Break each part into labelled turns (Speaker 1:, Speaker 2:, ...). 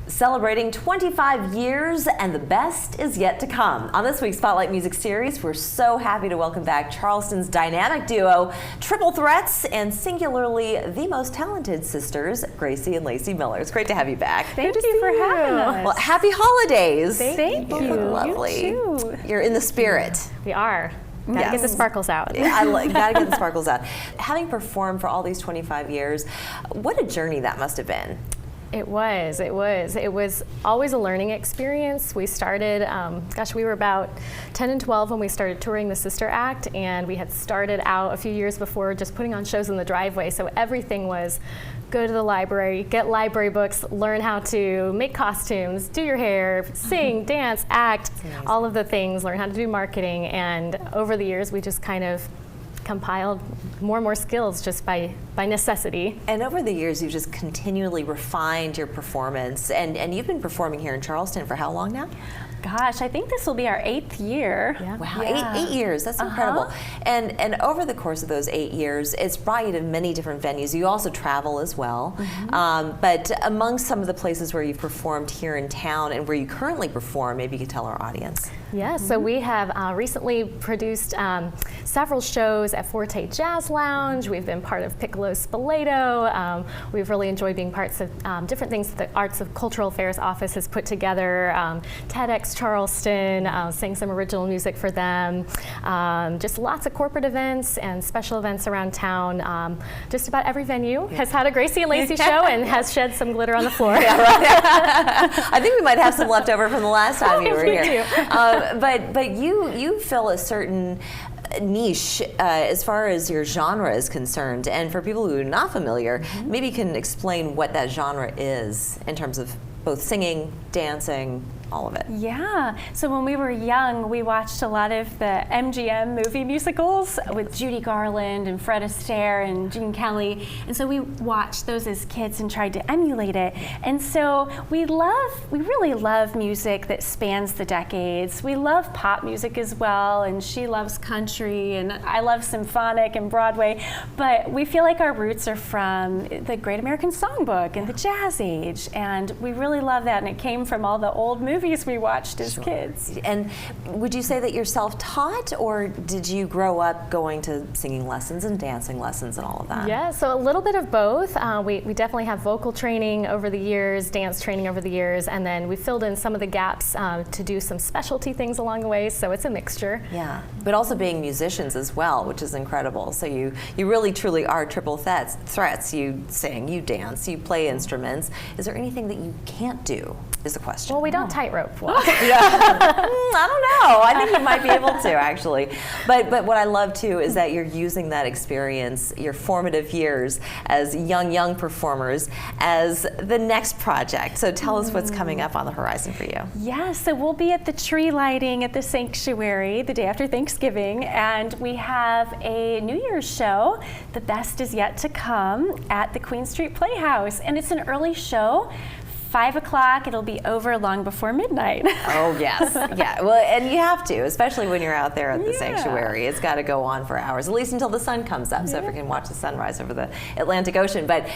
Speaker 1: celebrating 25 years, and the best is yet to come. On this week's Spotlight Music Series, we're so happy to welcome back Charleston's dynamic duo, Triple Threats, and singularly the most talented sisters, Gracie and Lacy Miller. It's great to have you back.
Speaker 2: Thank you for having us.
Speaker 1: Well, happy holidays.
Speaker 2: Thank you.
Speaker 1: Lovely.
Speaker 2: You too.
Speaker 1: You're in the spirit.
Speaker 2: We are. Gotta get the sparkles out.
Speaker 1: Gotta get the sparkles out. Having performed for all these 25 years, what a journey that must have been.
Speaker 2: It was always a learning experience. We started, we were about 10 and 12 when we started touring the Sister Act, and we had started out a few years before just putting on shows in the driveway, so everything was go to the library, get library books, learn how to make costumes, do your hair, sing, dance, act, all of the things, learn how to do marketing, and over the years we just kind of compiled more and more skills just by necessity.
Speaker 1: And over the years, you've just continually refined your performance, and you've been performing here in Charleston for how long now?
Speaker 3: Gosh, I think this will be our 8th year.
Speaker 1: Yeah. Wow, yeah. Eight years, that's incredible. And over the course of those 8 years, it's brought you to many different venues. You also travel as well. But among some of the places where you've performed here in town and where you currently perform, maybe you could tell our audience.
Speaker 2: Yeah, so we have recently produced several shows at Forte Jazz Lounge. We've been part of Piccolo's Spoleto. We've really enjoyed being parts of different things that the Arts of Cultural Affairs Office has put together. TEDx Charleston, sang some original music for them. Just lots of corporate events and special events around town. Just about every venue has had a Gracie and Lacy show and has shed some glitter on the floor.
Speaker 1: Yeah, right. I think we might have some left over from the last time you were here. But you fill a certain niche as far as your genre is concerned, and for people who are not familiar, maybe you can explain what that genre is in terms of both singing, dancing, all of it.
Speaker 3: Yeah, so when we were young, we watched a lot of the MGM movie musicals with Judy Garland and Fred Astaire and Gene Kelly, and so we watched those as kids and tried to emulate it. And so we really love music that spans the decades. We love pop music as well, and she loves country, and I love symphonic and Broadway, but we feel like our roots are from the Great American Songbook and the Jazz Age, and we really love that, and it came from all the old movies we watched as kids.
Speaker 1: And would you say that you're self-taught, or did you grow up going to singing lessons and dancing lessons and all of that?
Speaker 2: Yeah, so a little bit of both. We definitely have vocal training over the years, dance training over the years, and then we filled in some of the gaps to do some specialty things along the way, so it's a mixture.
Speaker 1: Yeah, but also being musicians as well, which is incredible. So you really truly are triple threats. You sing, you dance, you play instruments. Is there anything that you can't do, is the question?
Speaker 2: Well, we don't tightrope walk.
Speaker 1: I don't know. I think you might be able to, actually. But what I love, too, is that you're using that experience, your formative years as young performers, as the next project. So tell us what's coming up on the horizon for you.
Speaker 3: Yeah, so we'll be at the tree lighting at the Sanctuary the day after Thanksgiving, and we have a New Year's show, The Best Is Yet to Come, at the Queen Street Playhouse. And it's an early show. 5 o'clock, it'll be over long before midnight.
Speaker 1: Oh, yes. Yeah. Well, and you have to, especially when you're out there at the Sanctuary. It's got to go on for hours, at least until the sun comes up, so everyone can watch the sunrise over the Atlantic Ocean. But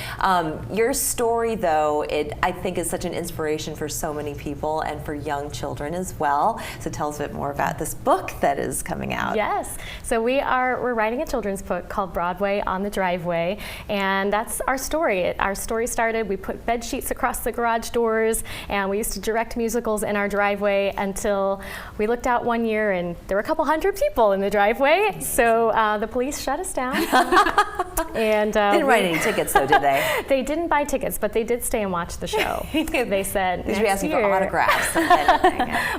Speaker 1: your story, though, I think is such an inspiration for so many people and for young children as well. So tell us a bit more about this book that is coming out.
Speaker 2: Yes. So we're writing a children's book called Broadway on the Driveway, and that's our story. Our story started, we put bed sheets across the garage doors, and we used to direct musicals in our driveway until we looked out one year and there were a couple hundred people in the driveway. So the police shut us down. And
Speaker 1: they didn't write any tickets, though, did they?
Speaker 2: They didn't buy tickets, but they did stay and watch the show. They said
Speaker 1: they should be asking for autographs.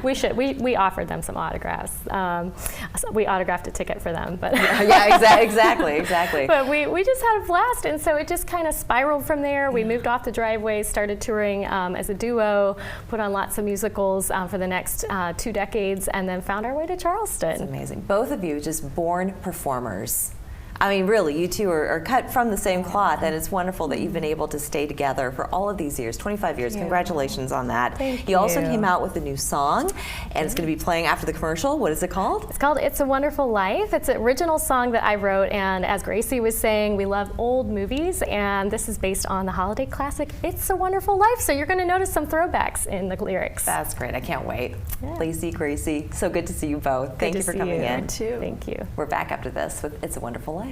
Speaker 2: We offered them some autographs. So we autographed a ticket for them, but
Speaker 1: exactly.
Speaker 2: But we just had a blast, and so it just kind of spiraled from there. We moved off the driveway, started touring as a duo, put on lots of musicals for the next 2 decades, and then found our way to Charleston.
Speaker 1: It's amazing. Both of you just born performers. I mean, really, you two are cut from the same cloth, and it's wonderful that you've been able to stay together for all of these years, 25 years. Congratulations on that.
Speaker 2: Thank
Speaker 1: you. Also
Speaker 2: you.
Speaker 1: came out with a new song, and it's going to be playing after the commercial. What is it called?
Speaker 2: It's called It's a Wonderful Life. It's an original song that I wrote, and as Gracie was saying, we love old movies, and this is based on the holiday classic It's a Wonderful Life, so you're going to notice some throwbacks in the lyrics.
Speaker 1: That's great. I can't wait.
Speaker 2: Yeah.
Speaker 1: Lacy, Gracie, so good to see you both. Thank you for coming in.
Speaker 2: Thank you.
Speaker 1: We're back after this with It's a Wonderful Life.